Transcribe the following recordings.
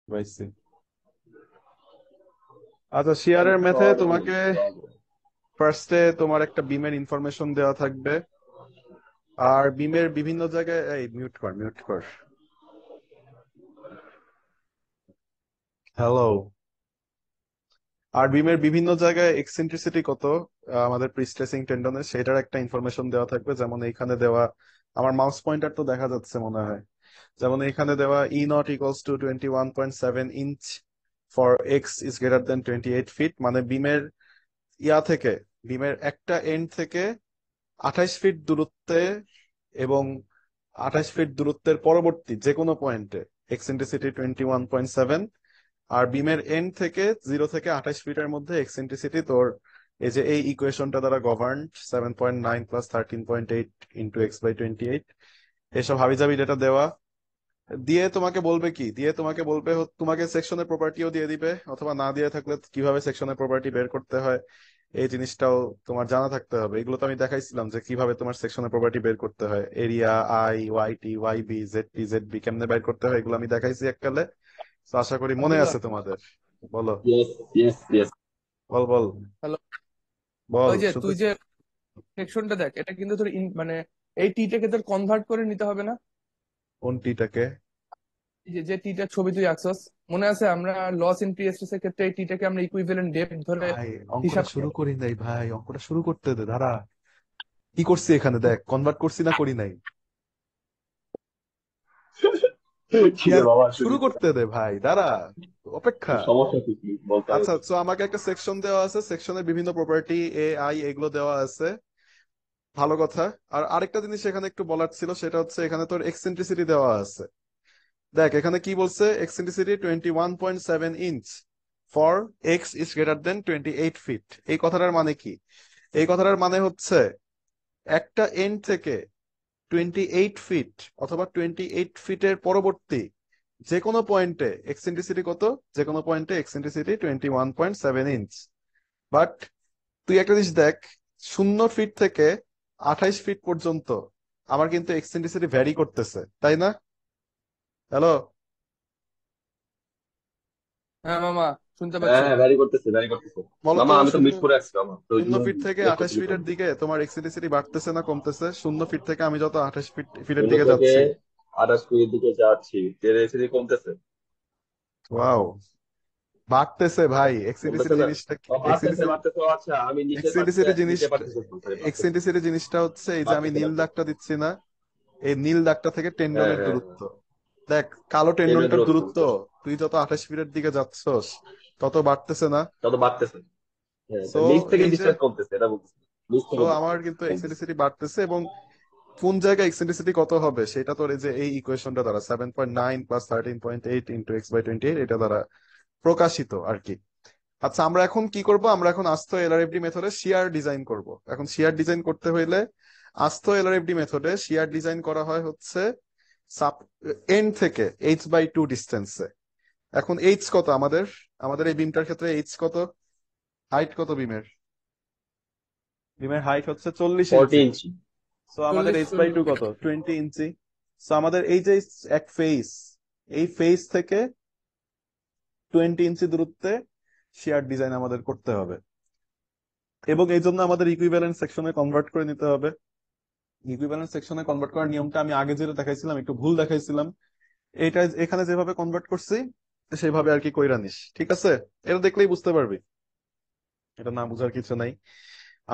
পাইছি। আচ্ছা, শেয়ারের মেথে তোমাকে ফার্স্টে তোমার একটা বিমের ইনফরমেশন দেওয়া থাকবে। আর বিমের বিভিন্ন জায়গায়, এই মিউট কর, মিউট কর। হ্যালো। আর বিমের বিভিন্ন জায়গায় এক্সেন্ট্রিসিটি কত আমাদের প্রিস্ট্রেসিং টেন্ডনের, সেটার একটা ইনফরমেশন দেওয়া থাকবে। যেমন এইখানে দেওয়া, আমার মাউস পয়েন্টার তো দেখা যাচ্ছে মনে হয়। যেমন এখানে দেওয়া E naught equals to 21.7 inch for x is greater than 28 feet, মানে বিমের ইয়া থেকে, বিমের একটা এন্ড থেকে 28 ফিট দূরত্বে এবং 28 ফিট দূরত্বের পরবর্তী যে কোনো পয়েন্টে এক্সেন্ট্রিসিটি 21.7। আর বিমের এন্ড থেকে 0 থেকে 28 ফিটের মধ্যে এক্সেন্ট্রিসিটি তোর এই যে এই ইকুয়েশনটা দ্বারা govern, 7.9 plus 13.8 into x by 28। এসব হাবিজাবি ডেটা দেওয়া দিয়ে তোমাকে বলবে কি, দিয়ে তোমাকে বলবে তোমাকে সেকশনের প্রপার্টিও দিয়ে দিবে, অথবা না দিয়ে থাকলে কিভাবে সেকশনের প্রপার্টি বের করতে হয় এই জিনিসটাও তোমার জানা থাকতে হবে। এগুলো তো আমি দেখাইছিলাম যে কিভাবে তোমার সেকশনের প্রপার্টি বের করতে হয়, area, I, y t, y b, z t, z b কেমনে বের করতে হয়, এগুলো আমি দেখাইছি এককালে। তো আশা করি মনে আব্দুল্লাহ, আছে তোমাদের। বলো। Yes, yes, yes. বল বল। হ্যালো। বল ওই যে শুধু। তুই যে সেকশনটা দেখ, এটা কিন্তু তোর মানে এই টিটাকে তোর কনভার্ট করে নিতে হবে না? কোন টিটাকে? এই যে যে টিটার ছবি তুই আঁকছস, মনে আছে আমরা লস ইন পিএসএস এর ক্ষেত্রে এই টিটাকে আমরা ইকুইভ্যালেন্ট ডেপ্থ ধরে ভাই অঙ্কটা হিসাব শুরু করি। করি নাই, ভাই অঙ্কটা শুরু করতে দে, দাঁড়া। কি করছি এখানে দেখ, কনভার্ট করছি না করি নাই? কি রে বাবা, শুরু শুরু কর। করতে দে ভাই, দাঁড়া, অপেক্ষা। সমস্যা কি, প্লিজ বলতে হবে আচ্ছা, তো। তো আমাকে একটা সেকশন দেওয়া আছে, সেকশনের বিভিন্ন প্রপার্টি এ আই এগুলো দেওয়া আছে। ভালো কথা। আর আরেকটা জিনিস এখানে একটু বলার ছিল, সেটা হচ্ছে এখানে তোর এক্সেন্ট্রিসিটি দেওয়া আছে। দেখ এখানে কি বলছে, eccentricity 21.7 inch for x is greater than 28 feet. এই কথাটার মানে কি? এই কথাটার মানে হচ্ছে একটা এন্ড থেকে 28 ফিট অথবা 28 ফিটের পরবর্তী যে কোনো পয়েন্টে এক্সেন্ট্রিসিটি কত, যে কোনো পয়েন্টে এক্সেন্ট্রিসিটি 21.7 ইঞ্চ। বাট তুই একটা জিনিস দেখ, 0 ফিট থেকে 28 ফিট পর্যন্ত আমার কিন্তু এক্সেন্ট্রিসিটি ভ্যারি করতেছে, তাই না? হ্যালো। হ্যাঁ মামা, শুনতে হ্যাঁ, পাচ্ছি। হ্যাঁ, ভ্যারি করতেছে, ভ্যারি করতেছে। বলতো মামা, আমি তো শূন্য, মিস করে আসছি মামা, তো ওই শূন্য জন্য ফিট থেকে জিজ্ঞেস 28 করতেছি ফিটের তোমাকে। দিকে তোমার এক্সেন্ট্রিসিটি বাড়তেছে না কমতেছে? 0 ফিট থেকে আমি যত 28 ফিটের 0 দিকে থেকে যাচ্ছি। 28 দিকে যাচ্ছি, তেরে এসে কমতেছে। ওয়াও, বাড়তেছে ভাই কমতেছে এক্সেন্ট্রিসিটি না? জিনিসটা। ও, বাড়তেছে, বাড়তেছে, ও আচ্ছা, আমি নিচে এক্সেন্ট্রিসিটি জিনিস, নিচে পার্টিসিপেট করতে পারি, বাড়তেছে, এক্সেন্ট্রিসিটি জিনিসটা হচ্ছে এই যে আমি বাড়তেছে, নীল বাড়তেছে। দাগটা দিচ্ছি না, এই নীল দাগটা থেকে হ্যাঁ, টেন্ডনের হ্যাঁ, দূরত্ব। হ্যাঁ। দেখ, কালো ট্রেনের টেন্ডনটার দূরত্ব দূরত্ব বুঝতেছি। তুই যত 28 ফিটের দিকে যাচ্ছস তত বাড়তেছে না? তত বাড়তেছে। হ্যাঁ, তো সো নিচ থেকে এই যে, ডিস্টেন্স কমতেছে, এটা বলতেছি। নিচ সো থেকে আমার কিন্তু কমতেছে। এক্সেন্ট্রিসিটি বাড়তেছে, এবং কোন জায়গায় এক্সেন্ট্রিসিটি কত হবে সেটা তোর এই যে এই ইকুয়েশনটা দ্বারা 7.9 প্লাস 13.8 ইন্টু এক্স বাই 28 এটা দ্বারা প্রকাশিত আর কি। আচ্ছা, আমরা এখন কি করব, আমরা এখন আস্ত এলআরএফডি মেথডে শিয়ার ডিজাইন করব। এখন শিয়ার ডিজাইন করতে হইলে আস্ত এলআরএফডি মেথডে শিয়ার ডিজাইন করা হয় হচ্ছে সাব এন্ড থেকে h/2 ডিস্টেন্সে। এখন এইচ কত আমাদের, আমাদের এই বিমটার ক্ষেত্রে এইচ কত, হাইট কত বিমের? বিমের হাইট হচ্ছে 40 ইঞ্চি। 40 ইঞ্চি। সো আমাদের 40 h/2 কত, 20 ইঞ্চি। সো আমাদের এই যে এক ফেস, এই ফেস থেকে 20 ইঞ্চি দূরত্বে শিয়ার ডিজাইন আমাদের করতে হবে, এবং এই জন্য আমাদের ইকুইভ্যালেন্ট সেকশনে কনভার্ট করে নিতে হবে। ইকুইভ্যালেন্ট সেকশনে কনভার্ট করার নিয়মটা আমি আগে যেটা দেখাইছিলাম একটু ভুল দেখাইছিলাম। এটা এখানে যেভাবে কনভার্ট করছি সেভাবে আর কি কইরা নিস, ঠিক আছে? এটা দেখলেই বুঝতে পারবি, এটা না বুঝার কিছু নাই।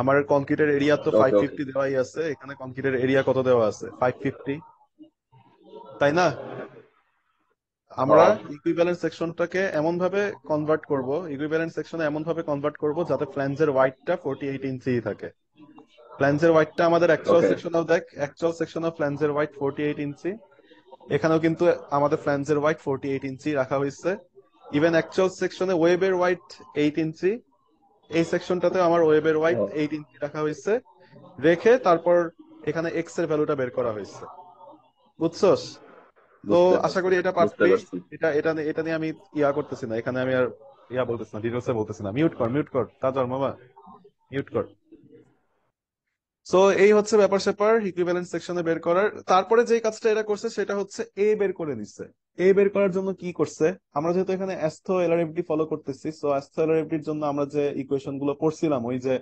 আমার কনক্রিটের এরিয়া তো ফাইভ ওকে, ওকে। ফিফটি দেওয়াই আছে, এখানে কনক্রিটের এরিয়া কত দেওয়া আছে, 550, তাই না? আমরা হ্যাঁ, ইকুইভ্যালেন্ট সেকশনটাকে এমন ভাবে কনভার্ট করব, ইকুইভ্যালেন্ট সেকশনে এমন ভাবে কনভার্ট করব যাতে ফ্ল্যাঞ্জের ওয়াইডটা 48 ইঞ্চি থাকে। ফ্ল্যাঞ্জের ওয়াইডটা আমাদের অ্যাকচুয়াল ওকে। সেকশনেও দেখ, অ্যাকচুয়াল সেকশনে ফ্ল্যাঞ্জের ওয়াইড 48 ইঞ্চি। এখানেও কিন্তু আমাদের ফ্ল্যাঞ্জের ওয়াইড 48 ইঞ্চি রাখা হয়েছে। ইভেন অ্যাকচুয়াল সেকশনে ওয়েবের ওয়াইড 8 ইঞ্চি, এই সেকশনটাতে আমার ওয়েবের ওয়াইড ও, 8 ইঞ্চি রাখা হয়েছে। রেখে তারপর এখানে এক্স এর ভ্যালুটা বের করা হয়েছে, বুঝছস? তো বুঝতে আশা পারছি, করি এটা বুঝতে পারবি। পারছি। এটা নিয়ে আমি ইয়া করতেছি না, এখানে আমি আর ইয়া বলতেছি না, ডিটেলসে বলতেছি না। মিউট কর, মিউট কর, তাজর মামা, মিউট কর। সো এই হচ্ছে ব্যাপার স্যাপার ইকুইভ্যালেন্ট সেকশনে বের করার। তারপরে যে কাজটা এরা করছে সেটা হচ্ছে এ বের করে নিচ্ছে। এ বের করার জন্য কি করছে, আমরা যেহেতু এখানে অ্যাস্থো এলআরএফডি ফলো করতেছি, সো অ্যাস্থো এলআরএফডির জন্য আমরা যে ইকুয়েশন গুলো করছিলাম, ওই যে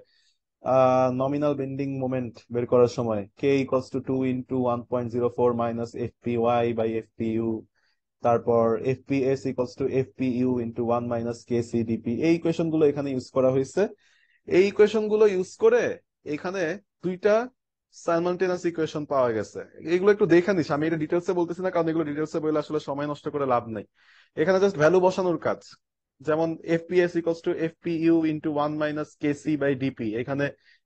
নমিনাল বেন্ডিং মোমেন্ট বের করার সময় K equals to 2 × 1.04 minus F P Y by F P U, তারপর F P S equals to F P U into 1 minus K C DP, এই ইকুয়েশন গুলো এখানে ইউজ করা হয়েছে। এই ইকুয়েশন গুলো ইউজ করে এখানে দুইটা সাইমালটেনিয়াস ইকুয়েশন পাওয়া গেছে। এগুলো একটু দেখে নিস, আমি এটা ডিটেলসে বলতেছি না, কারণ এগুলো ডিটেলসে বলে আসলে সময় নষ্ট করে লাভ নাই। এখানে জাস্ট ভ্যালু বসানোর কাজ। যেমন FPS equals to FPU into 1 minus KC by DP, এখানে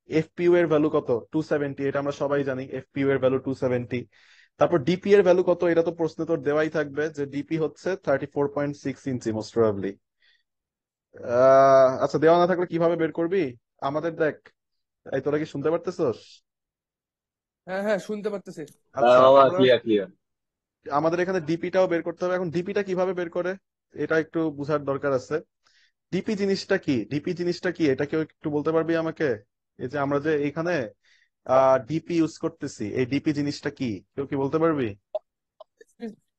এফপিইউ এর ভ্যালু কত 270, এটা আমরা সবাই জানি এফপিইউ এর ভ্যালু 270। তারপর ডিপি এর ভ্যালু কত, এটা তো প্রশ্নে তোর দেওয়াই থাকবে যে ডিপি হচ্ছে 34.6 ইঞ্চি মোস্ট প্রবাবলি। আচ্ছা, দেওয়া না থাকলে কিভাবে বের করবি আমাদের দেখ। এই তোরা কি শুনতে পারতেছস? হ্যাঁ হ্যাঁ, শুনতে পারতেছি। হ্যাঁ আচ্ছা, মামা, আমরা ক্লিয়ার ক্লিয়ার। আমাদের এখানে ডিপিটাও বের করতে হবে। এখন ডিপিটা কিভাবে বের করে এটা একটু বুঝার দরকার আছে। ডিপি জিনিসটা কি, ডিপি জিনিসটা কি এটা কেউ একটু বলতে পারবি আমাকে? এই যে আমরা যে এখানে ডিপি ইউজ করতেছি, এই ডিপি জিনিসটা কি, কেউ কি বলতে পারবি?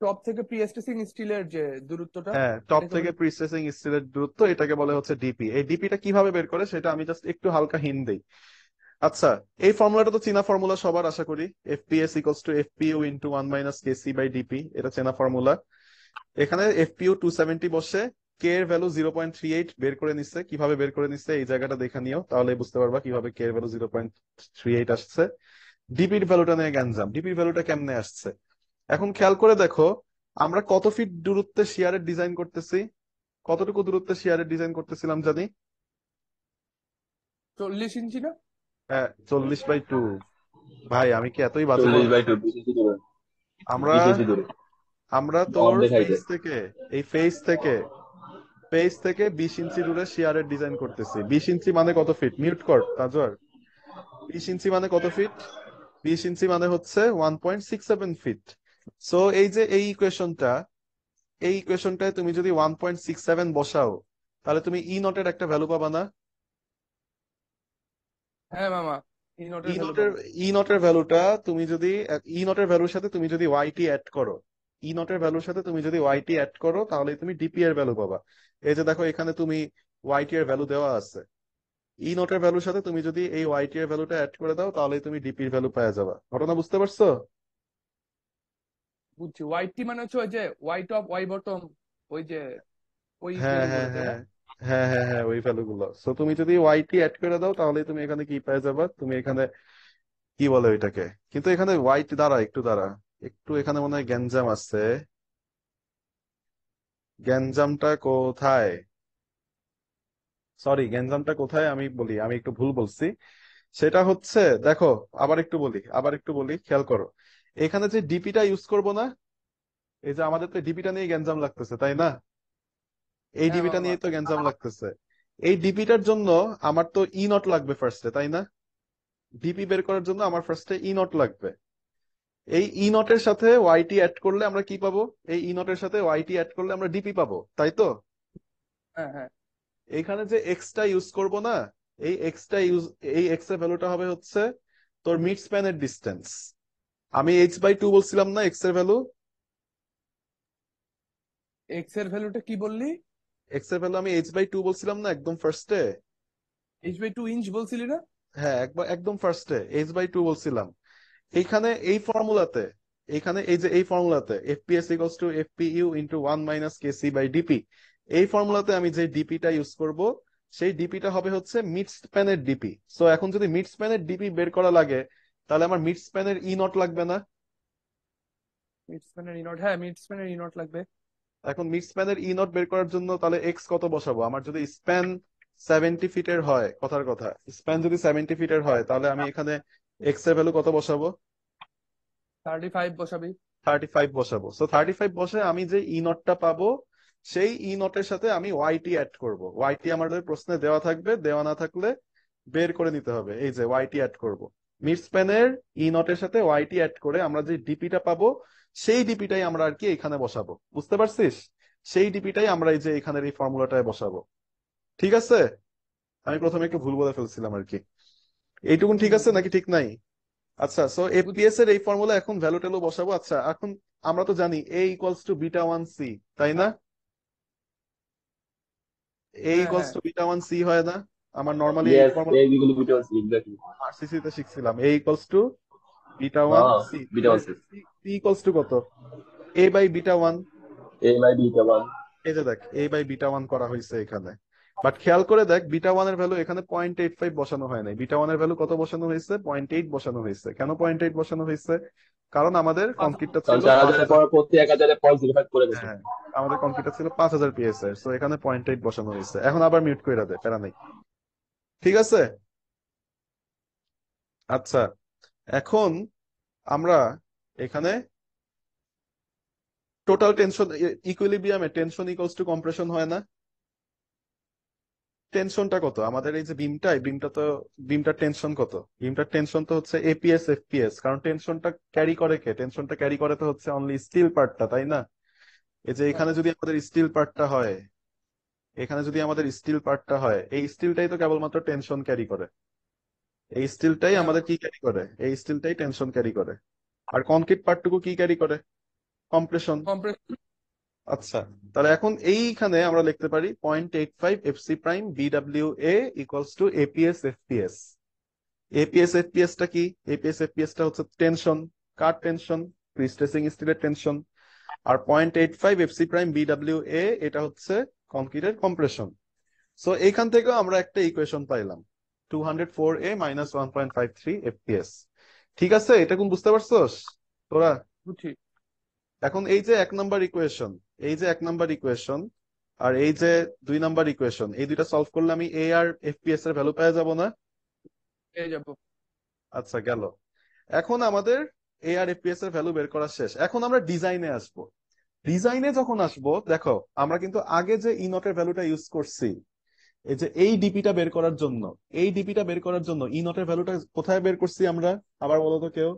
টপ থেকে প্রিস্ট্রেসিং স্টিলের যে দূরত্বটা, হ্যাঁ, টপ এটাকে থেকে বলে। প্রিস্ট্রেসিং স্টিলের দূরত্ব, এটাকে বলে হচ্ছে ডিপি। এই ডিপিটা কিভাবে বের করে সেটা আমি জাস্ট একটু হালকা হিন্ট দেই। আচ্ছা, এই ফর্মুলাটা তো চীনা ফর্মুলা সবার, আশা করি FPS equals to FPU into 1 minus KC by DP, এটা চেনা ফর্মুলা। এখানে এফপিইউ 270 বসে, কে এর ভ্যালু 0.38 বের করে নিচ্ছে। কিভাবে বের করে নিচ্ছে এই জায়গাটা দেখে নিও, তাহলে বুঝতে পারবা কিভাবে কে এর ভ্যালু 0.38 আসছে। ডিপির ভ্যালুটা নিয়ে গ্যাঞ্জাম, ডিপির ভ্যালুটা কেমনে আসছে এখন খেয়াল করে দেখো। আমরা কত ফিট দূরত্বে শিয়ারের ডিজাইন করতেছি, কতটুকু দূরত্বে শিয়ারের ডিজাইন করতেছিলাম জানি? 40 ইঞ্চি না? হ্যাঁ, 40/2। ভাই আমি কি এতই বাজে 40/2, পড়াশোনা? 20 ইঞ্চি দূরে। আমরা 20 ইঞ্চি দূরে। আমরা কম তোর দেখাইছে। ফেস থেকে, এই ফেস থেকে 20 ইঞ্চি দূরে শিয়ারের ডিজাইন করতেছি। 20 ইঞ্চি মানে কত ফিট, মিউট কর তাজওয়ার। 20 ইঞ্চি মানে কত ফিট? 20 ইঞ্চি মানে হচ্ছে 1.67 ফিট। সো এই যে এই ইকুয়েশনটা, এই ইকুয়েশনটায় তুমি যদি 1.67 বসাও, তাহলে তুমি ই নটের একটা ভ্যালু পাবা না? হ্যাঁ মামা, এই ই নোটের ভ্যালু নটের পাবো। ই নটের ভ্যালুটা তুমি যদি, ই নটের ভ্যালুর সাথে তুমি যদি ওয়াইটি অ্যাড করো, ই নটের ভ্যালুর সাথে তুমি যদি ওয়াইটি অ্যাড করো, তাহলে তুমি ডিপি এর ভ্যালু পাবা। এই যে দেখো এখানে তুমি ওয়াইটি এর ভ্যালু দেওয়া আছে, ই নটের ভ্যালুর সাথে তুমি যদি এই ওয়াইটি এর ভ্যালুটা অ্যাড করে দাও, তাহলে তুমি ডিপির ভ্যালু পেয়ে যাবা। ঘটনা বুঝতে পারছো? বুঝছি, ওয়াই মানে হচ্ছে ওই যে ওয়াই টপ ওয়াই বটম, ওই যে ওই হ্যাঁ ভ্যালু হ্যাঁ গুলো, তাই না? হ্যাঁ হ্যাঁ হ্যাঁ হ্যাঁ, ওই ভ্যালু গুলো। সো তুমি যদি ওয়াইটি অ্যাড করে দাও, তাহলে তুমি এখানে কি পেয়ে যাবা, তুমি এখানে কি বলে ওইটাকে। কিন্তু এখানে ওয়াইটি দ্বারা একটু দ্বারা একটু এখানে মনে হয় গ্যাঞ্জাম আছে। গ্যাঞ্জামটা কোথায়? সরি, গ্যাঞ্জামটা কোথায় আমি বলি, আমি একটু ভুল বলছি। সেটা হচ্ছে, দেখো, আবার একটু বলি খেয়াল করো। এখানে যে ডিপিটা ইউজ করব না, এই যে আমাদের তো ডিপিটা নিয়ে গ্যাঞ্জাম লাগতেছে তাই না? এই হ্যাঁ ডিপিটা মামা। নিয়ে তো গ্যাঞ্জাম লাগতেছে। এই ডিপিটার জন্য আমার তো ই নট লাগবে ফার্স্টে, তাই না? ডিপি বের করার জন্য আমার ফার্স্টে ই নট লাগবে। এই ই নটের সাথে ওয়াইটি অ্যাড করলে আমরা কি পাবো? এই ই নটের সাথে ওয়াইটি অ্যাড করলে আমরা ডিপি পাবো, তাই তো? হ্যাঁ হ্যাঁ। এইখানে যে এক্সটা ইউজ করব না, এই এক্সটা ইউজ, এই এক্স এর ভ্যালুটা হবে হচ্ছে তোর মিড স্প্যানের ডিস্টেন্স। আমি h/2 বলছিলাম না এক্স এর ভ্যালু? এক্স এর ভ্যালুটা কি বললি? এক্স এর ভ্যালু আমি h/2 বলছিলাম না একদম ফার্স্টে? H/2 ইঞ্চ বলছিলি না? হ্যাঁ, একবার একদম ফার্স্টে h/2 বলছিলাম। এইখানে এই ফর্মুলাতে, এইখানে এই যে এই ফর্মুলাতে FPS equals to FPU into 1 minus KC by DP, এই ফর্মুলাতে আমি যে ডিপিটা ইউজ করব, সেই ডিপিটা হবে হচ্ছে মিড স্প্যানের ডিপি। সো এখন যদি মিড স্প্যানের ডিপি বের করা লাগে, তাহলে আমার মিড স্প্যানের ই নট লাগবে না? মিড স্প্যানের ইনট, হ্যাঁ মিড স্প্যানের ইনট লাগবে। এখন মিড স্প্যানের ই নট বের করার জন্য তাহলে এক্স কত বসাবো? আমার যদি স্প্যান 70 ফিটের হয়, কথার কথা, স্প্যান যদি 70 ফিটের হয়, তাহলে আমি এখানে এক্স এর ভ্যালু কত বসাবো? 35 বসাবি। 35 বসাবো। সো 35 বসে আমি যে ই নটটা পাবো, সেই ই নটের সাথে আমি ওয়াইটি অ্যাড করব। ওয়াইটি আমাদের প্রশ্নে দেওয়া থাকবে, দেওয়া না থাকলে বের করে নিতে হবে। এই যে ওয়াইটি অ্যাড করব, মিড স্প্যানের ই নটের সাথে ওয়াইটি অ্যাড করে আমরা যে ডিপিটা পাবো, সেই ডিপিটাই আমরা আর কি এখানে বসাবো। বুঝতে পারছিস? সেই ডিপিটাই আমরা এই যে এখানের এই ফর্মুলাটায় বসাবো। ঠিক আছে? আমি প্রথমে একটু ভুল বলে ফেলছিলাম আর কি। এইটুকুন ঠিক হুম আছে নাকি ঠিক নাই? আচ্ছা, সো এফপিএস এর এই ফর্মুলা এখন ভ্যালু ট্যালু বসাবো। আচ্ছা, এখন আমরা তো জানি A equals to beta one C, তাই না? এ হ্যাঁ ইকুয়ালস হ্যাঁ টু বিটা ওয়ান সি হয় না? আমার নর্মালি এই ইয়েস, ফর্মুলা এই বিগুলো বিটা ওয়ান এক্স্যাক্টলি। আরসিসি তে শিখছিলাম, A equals to beta one হ্যাঁ, সি। বিটা তাহলে ওয়ান সি ইকুয়ালস টু কত? A by beta one. A by beta one. এই যে দেখ, এ বাই বিটা ওয়ান করা হয়েছে এখানে। বাট খেয়াল করে দেখ, বিটা ওয়ান এর ভ্যালু এখানে 0.85 বসানো হয় নাই। বিটা ওয়ান এর ভ্যালু কত বসানো হয়েছে? 0.8 বসানো হয়েছে। কেন 0.8 বসানো হয়েছে? কারণ আমাদের কংক্রিটটা কারণ ছিল চার পাঁচ হাজারের হাজার পর প্রতি 1000-এ 0.05 করে গেছে। হ্যাঁ, আমাদের কংক্রিটটা ছিল 5,000 পিএসআই, সো এখানে 0.8 বসানো হয়েছে। এখন আবার মিউট করে দেয়, প্যারা নাই। ঠিক আছে। আচ্ছা, এখন আমরা এখানে টোটাল টেনশন, ইকুইলিব্রিয়ামে টেনশন ইকুয়ালস টু কম্প্রেশন হয় না? টেনশনটা কত আমাদের? এই যে বিমটা, এই বিমটা তো, বিমটার টেনশন কত? বিমটার টেনশন তো হচ্ছে এপিএস এফপিএস, কারণ টেনশনটা ক্যারি করে কে? টেনশনটা ক্যারি করে তো হচ্ছে অনলি স্টিল পার্টটা, তাই না? এই যে হ্যাঁ এখানে যদি আমাদের স্টিল পার্টটা হয়, এখানে যদি আমাদের স্টিল পার্টটা হয়, এই স্টিলটাই তো কেবলমাত্র টেনশন ক্যারি করে। এই স্টিলটাই হ্যাঁ আমাদের কি ক্যারি করে? এই স্টিলটাই টেনশন ক্যারি করে। আর কনক্রিট পার্টটুকু কি ক্যারি করে? কম্প্রেশন। কম্প্রেস আচ্ছা, তাহলে এখন এইখানে আমরা লিখতে পারি 0.85 FC prime BW A equals to APS FPS. APS FPS টা কি? এপিএস এফপিএস টা হচ্ছে টেনশন। কার টেনশন? প্রিস্ট্রেসিং স্টিলের টেনশন। আর 0.85 এফসি প্রাইম বিডব্লিউ এ এটা হচ্ছে কনক্রিটের কম্প্রেশন। সো এইখান থেকেও আমরা একটা ইকুয়েশন পাইলাম, 204 এ মাইনাস 1.53 এফপিএস। ঠিক আছে, এটা কোন বুঝতে পারছস তোরা? বুঝছি। এখন এই যে এক নাম্বার ইকুয়েশন, এই যে এক নাম্বার ইকুয়েশন আর এই যে দুই নাম্বার ইকুয়েশন, এই দুইটা সলভ করলে আমি এ আর এফপিএস এর ভ্যালু পেয়ে যাব না? পেয়ে যাবো। আচ্ছা, গেল। এখন আমাদের এ আর এফপিএস এর ভ্যালু বের করা শেষ। এখন আমরা ডিজাইনে আসবো। ডিজাইনে যখন আসবো, দেখো আমরা কিন্তু আগে যে ই নটের ভ্যালুটা ইউজ করছি, এই যে এই ডিপিটা বের করার জন্য, এই ডিপিটা বের করার জন্য ই নটের ভ্যালুটা কোথায় বের করছি আমরা? আবার বলো তো কেউ।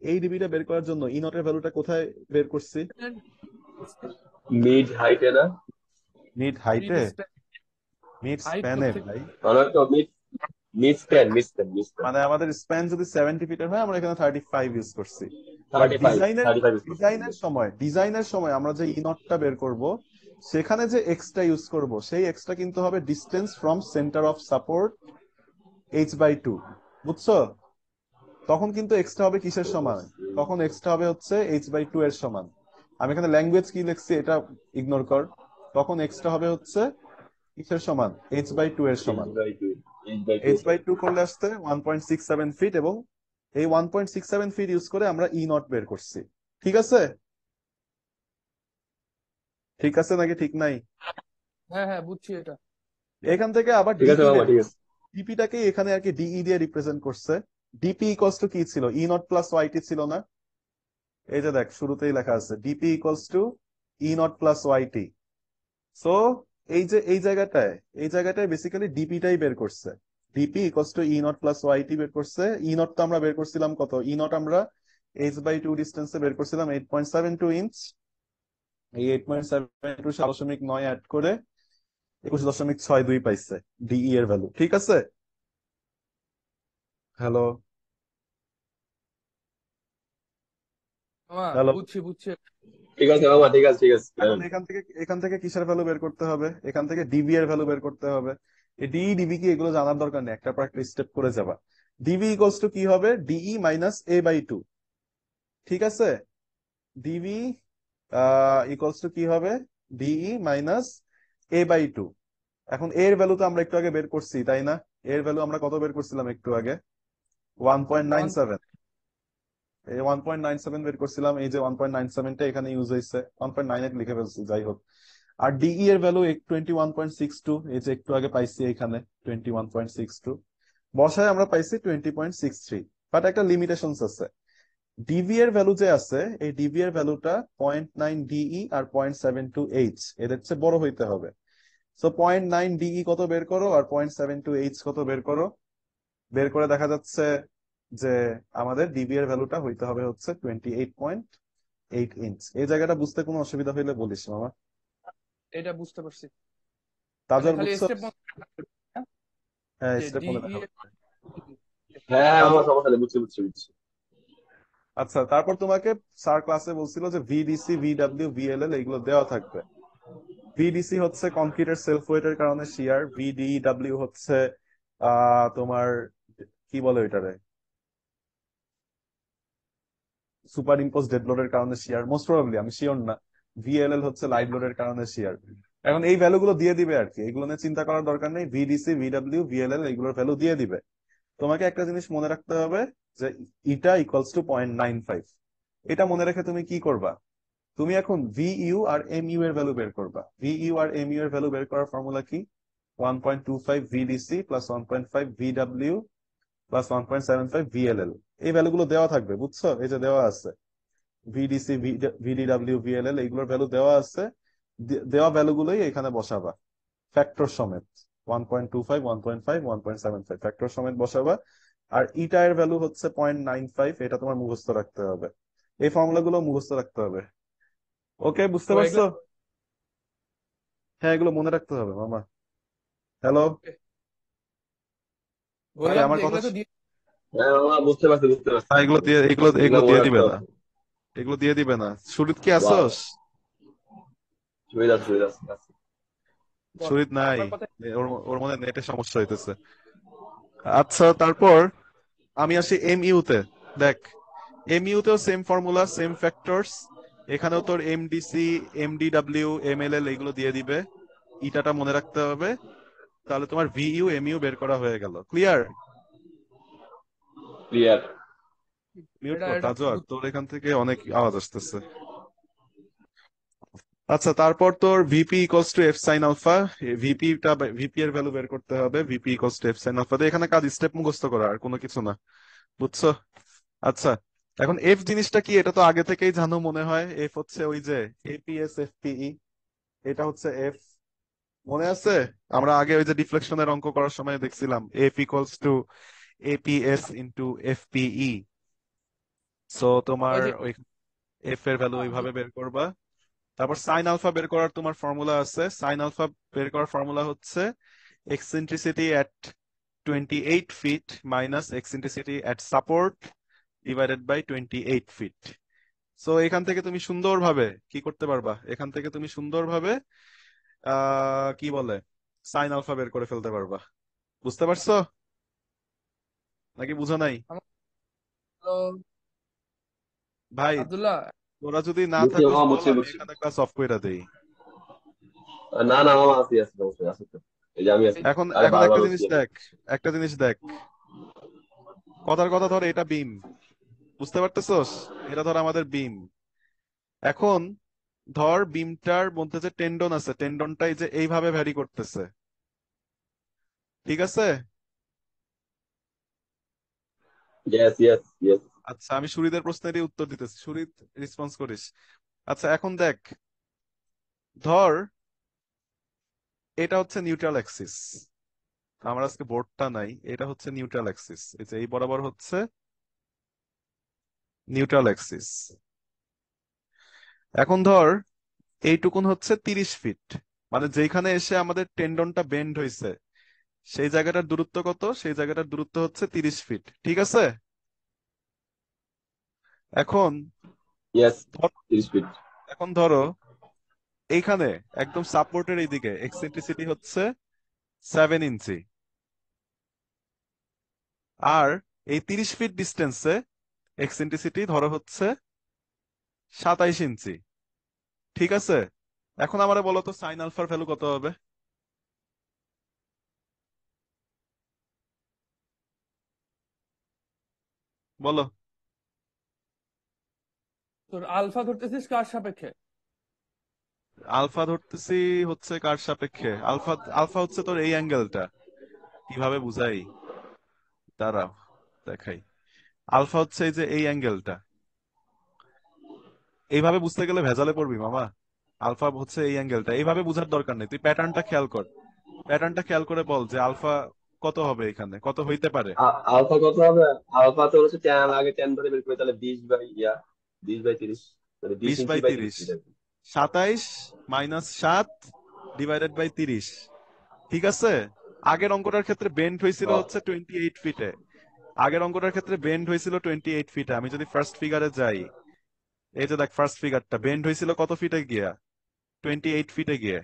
এই ডিপিটা বের করার জন্য ই নটের ভ্যালুটা কোথায় বের করছি? মিড হাইটে না? মিড মিড হাইটে? স্প্যান, মিড হাইট স্প্যানে হচ্ছে ভাই। মানে তো mid, mid span, mid span, mid span. মানে আমাদের স্প্যান যদি 70 ফিটের হয়, আমরা এখানে 35 ইউজ করছি। বাট 35, ডিজাইনের 35 ইউজ করছি। ডিজাইনের সময় আমরা যে ই নটটা বের করব, সেখানে যে এক্সটা ইউজ করব, সেই এক্সটা কিন্তু হবে distance from centre of support h/2। বুঝছো? তখন কিন্তু এক্সটা হবে কিসের বুঝতে সমান? পারছি। তখন এক্সটা হবে হচ্ছে h/2 এর সমান। আমি এখানে ল্যাঙ্গুয়েজ কি লিখছি এটা ইগনোর কর। তখন এক্সটা হবে হচ্ছে কিসের সমান? h/2 এর এইচ সমান। By two, H by two. h/2 করলে আসতে 1.67 ফিট, এবং এই 1.67 ফিট ইউজ করে আমরা ই নট বের করছি। ঠিক আছে? ঠিক আছে নাকি ঠিক নাই? হ্যাঁ হ্যাঁ বুঝছি এটা। এখান থেকে আবার ঠিক আছে ডিই মামা, বের ঠিক করছি। আছে। ডিপিটাকে এখানে আর কি ডিই দিয়ে রিপ্রেজেন্ট করছে। ডিপি ইকুয়ালস টু কি ছিল? ই নট প্লাস ওয়াইটি ছিল না? এই যে দেখ, শুরুতেই লেখা আছে DP equals to E naught plus YT. So এই যে এই জায়গাটায় বেসিক্যালি ডিপিটাই বের করছে। DP equals to E naught plus YT বের করছে। ই নট তো আমরা বের করছিলাম কত? ই নট আমরা h/2 ডিস্টেন্সে বের করছিলাম 8.72 ইঞ্চ। এই 8.72 7.9 অ্যাড করে 21.62 পাইছে ডিই এর ভ্যালু। ঠিক আছে? হ্যালো? হ্যালো? বুঝছি বুঝছি। ঠিক আছে মামা, ঠিক আছে, ঠিক আছে। এখন এখান থেকে কিসের ভ্যালু বের করতে হবে? এখান থেকে ডিবি এর ভ্যালু বের করতে হবে। এই ডিই ডিবি কি এগুলো জানার দরকার নেই, একটা পর একটা স্টেপ করে যাবা। ডিবি ইকুয়ালস টু কি হবে? DE minus a/2। ঠিক আছে? ডিবি ইকুয়ালস টু কি হবে? DE minus a/2। এখন এর ভ্যালু তো আমরা একটু আগে বের করছি, তাই না? এর ভ্যালু আমরা কত বের করছিলাম একটু আগে? One point nine one seven এই 1.97 বের করছিলাম। এই যে 1.97টা এখানে ইউজ হয়েছে, 1.98 লিখে ফেলছি, যাই হোক। আর ডিই এর ভ্যালু 21.62, এই যে একটু আগে পাইছি এখানে 21.62 বসায় আমরা পাইছি 20.63। বাট একটা লিমিটেশনস আছে। ডিভি এর ভ্যালু যে আছে, এই ডিভি এর ভ্যালুটা 0.9 ডিই আর 0.72 এইচ এদের চেয়ে বড় হইতে হবে। সো 0.9 ডিই কত বের করো আর 0.72 এইচ কত বের করো। বের করে দেখা যাচ্ছে যে আমাদের ডিবি এর ভ্যালুটা হইতে হবে হচ্ছে 28.8 ইঞ্চ। এই জায়গাটা বুঝতে কোনো অসুবিধা হইলে বলিস মামা। এটা বুঝতে পারছি। মানে তাজল খালি বুঝছো? স্টেপ হ্যাঁ, যে স্টেপ মনে ডিই রাখা লাগবে। হ্যাঁ হ্যাঁ মামা, কাজল। সমস্যা নেই, বুঝছি বুঝছি বুঝছি। আচ্ছা, তারপর তোমাকে স্যার ক্লাসে বলছিল যে ভিডিসি, ভিডব্লিউ, ভিএলএল এগুলো দেওয়া থাকবে। ভিডিসি হচ্ছে কংক্রিটের সেলফ ওয়েটের কারণে শিয়ার, ভিডিডব্লিউ হচ্ছে তোমার কি বলে ওইটারে, সুপার ইম্পোজ ডেড লোডের কারণে শেয়ার, মোস্ট প্রবাবলি, আমি শিওর না। ভিএলএল হচ্ছে লাইভ লোডের কারণে শেয়ার। এখন এই ভ্যালু গুলো দিয়ে দিবে আর কি, এগুলো নিয়ে চিন্তা করার দরকার নেই। ভিডিসি, ভিডব্লিউ, ভিএলএল এগুলোর ভ্যালু দিয়ে দিবে। তোমাকে একটা জিনিস মনে রাখতে হবে যে ইটা ইকুয়ালস টু 0.95। এটা মনে রেখে তুমি কি করবা, তুমি এখন ভিইউ আর এমইউ এর ভ্যালু বের করবা। ভিইউ আর এমইউ এর ভ্যালু বের করার ফর্মুলা কি? 1.25 ভিডিসি প্লাস 1.5 ভিডব্লিউ প্লাস 1.75 ভিএলএল। এই ভ্যালুগুলো দেওয়া থাকবে, বুঝছো? এই যে দেওয়া আছে ভিডিসি, ভিডিডব্লিউ, ভিএলএল এইগুলোর ভ্যালু দেওয়া আছে। দেওয়া ভ্যালুগুলোই এখানে বসাবা ফ্যাক্টর সমেত। 1.25, 1.5, 1.75 ফ্যাক্টর সমেত বসাবা। আর ইটা এর ভ্যালু হচ্ছে 0.95, এটা তোমার মুখস্থ রাখতে হবে। এই ফর্মুলা গুলো মুখস্থ রাখতে হবে। ওকে, বুঝতে তো পারছো? এগুলো হ্যাঁ, এগুলো মনে রাখতে হবে মামা। হ্যালো ভাই, বললাম আমার যে কথা এগুলো তো দিয়ে হ্যাঁ মামা, বুঝতে পারছি বুঝতে পারছি। এগুলো দিয়ে, এগুলো এগুলো এগুলো মনে দিয়ে রাখতে দিবে না। হবে। এগুলো দিয়ে দিবে না। সুরিত কি ওয়াও, আসোস? সুবিধা সুবিধা আছে। বল, সুরিত নাই। আমার কথা। ওর ওর মনে নেটে সমস্যা হইতেছে। আচ্ছা, তারপর আমি আসি এমইউ তে। দেখ, এমইউ তেও সেম ফর্মুলা, সেম ফ্যাক্টরস। এখানেও তোর এমডিসি, এমডিডব্লিউ, এমএলএল এগুলো দিয়ে দিবে। ইটাটা মনে রাখতে হবে। তাহলে তোমার ভিইউ, এমইউ বের করা হয়ে গেল। ক্লিয়ার? ক্লিয়ার। মিউট এটা কর এটা তাজওয়ার, তোর এখান থেকে অনেক আওয়াজ আসতেছে। আচ্ছা, তারপর তোর VP equals to F sine alpha. ভিপিটা, ভিপি এর ভ্যালু বের করতে হবে। VP equals to F sine alpha. এখানে কাজ স্টেপ মুখস্থ করা, আর কোনো কিছু না, বুঝছো? আচ্ছা, এখন এফ জিনিসটা কি এটা তো আগে থেকেই জানো মনে হয়। এফ হচ্ছে ওই যে এপিএস এফপিই, এটা হচ্ছে এফ। মনে আছে? আমরা আগে ওই যে ডিফ্লেকশনের অঙ্ক করার সময় দেখছিলাম F equals to APS into FPE. So তোমার ওই যে ওই এফ এর ভ্যালু ওইভাবে বের করবা। তারপর সাইন আলফা বের করার তোমার ফর্মুলা আছে। সাইন আলফা বের করার ফর্মুলা হচ্ছে eccentricity at 28 feet minus eccentricity at support divided by 28 feet. So এখান থেকে তুমি সুন্দরভাবে কি করতে পারবা, এখান থেকে তুমি সুন্দরভাবে কি বলে সাইন আলফা বের করে ফেলতে পারবা। বুঝতে পারছো নাকি বুঝো নাই? আমার তো ভাই, আব্দুল্লাহ। তোরা যদি না বুঝছি থাকোস মামা, বল, বুঝছি আমি বুঝছি। এখানে ক্লাস অফ করে দেই। না না মামা, আছি আছি, অবশ্যই আছি তো। এই যে আমি আছি। এখন আরে এখন বারবার একটা জিনিস বলছি। দেখ, একটা জিনিস দেখ, কথার কথা ধর এটা বিম, বুঝতে পারতেছস? এটা ধর আমাদের বিম। এখন ধর বিমটার মধ্যে যে টেন্ডন আছে, টেন্ডনটাই যে এইভাবে ভ্যারি করতেছে, ঠিক আছে? Yes yes yes. আচ্ছা, আমি সুরিদের প্রশ্নেরই উত্তর দিতেছি, সুরিদ রেসপন্স করিস। আচ্ছা, এখন দেখ, ধর এটা হচ্ছে নিউট্রাল অ্যাক্সিস। আমার আজকে বোর্ডটা নাই, এটা হচ্ছে নিউট্রাল অ্যাক্সিস। এই যে এই বরাবর হচ্ছে নিউট্রাল অ্যাক্সিস। এখন ধর এইটুকুন হচ্ছে 30 ফিট, মানে যেখানে এসে আমাদের টেন্ডনটা বেন্ড হয়েছে সেই জায়গাটার দূরত্ব কত? সেই জায়গাটার দূরত্ব হচ্ছে 30 ফিট, ঠিক আছে? এখন ইয়েস। ধর- 30 ফিট। এখন ধরো এইখানে একদম সাপোর্টের এইদিকে এক্সেন্ট্রিসিটি হচ্ছে 7 ইঞ্চি। আর এই 30 ফিট ডিস্টেন্সে এক্সেন্ট্রিসিটি ধরো হচ্ছে 27 ইঞ্চি, ঠিক আছে? এখন আমারে বলো তো সাইন আলফার ভ্যালু কত হবে? বলো। তোর আলফা ধরতেছিস কার সাপেক্ষে? আলফা ধরতেছি হচ্ছে কার সাপেক্ষে? আলফা, আলফা হচ্ছে তোর এই অ্যাঙ্গেলটা। কিভাবে বুঝাই, দাঁড়াও দেখাই। আলফা হচ্ছে এই যে এই অ্যাঙ্গেলটা। এইভাবে বুঝতে গেলে ভেজালে পড়বি মামা। আলফা হচ্ছে এই অ্যাঙ্গেলটা, এইভাবে বুঝার দরকার নেই, তুই প্যাটার্নটা খেয়াল কর। প্যাটার্নটা খেয়াল করে বল যে আলফা কত হবে, এখানে কত হইতে পারে। আলফা কত হবে? আলফা তো হচ্ছে 10, আগে 10 ধরে বের করে, তাহলে 20/30, মানে বিশ বিশ ইঞ্চি বাই বাই তিরিশ তিরিশ ফিট আর কি। 27 - 7 ডিভাইডেড বাই 30, ঠিক আছে? আগের অঙ্কটার ক্ষেত্রে বেন্ড হয়েছিল হ্যাঁ। হচ্ছে 28 ফিটে। আগের অঙ্কটার ক্ষেত্রে বেন্ড হয়েছিল 28 ফিটে। আমি যদি ফার্স্ট ফিগারে যাই, এই যে দেখ ফার্স্ট ফিগারটা বেন্ড হয়েছিল কত ফিটে গিয়া? 28 ফিটে গিয়ে।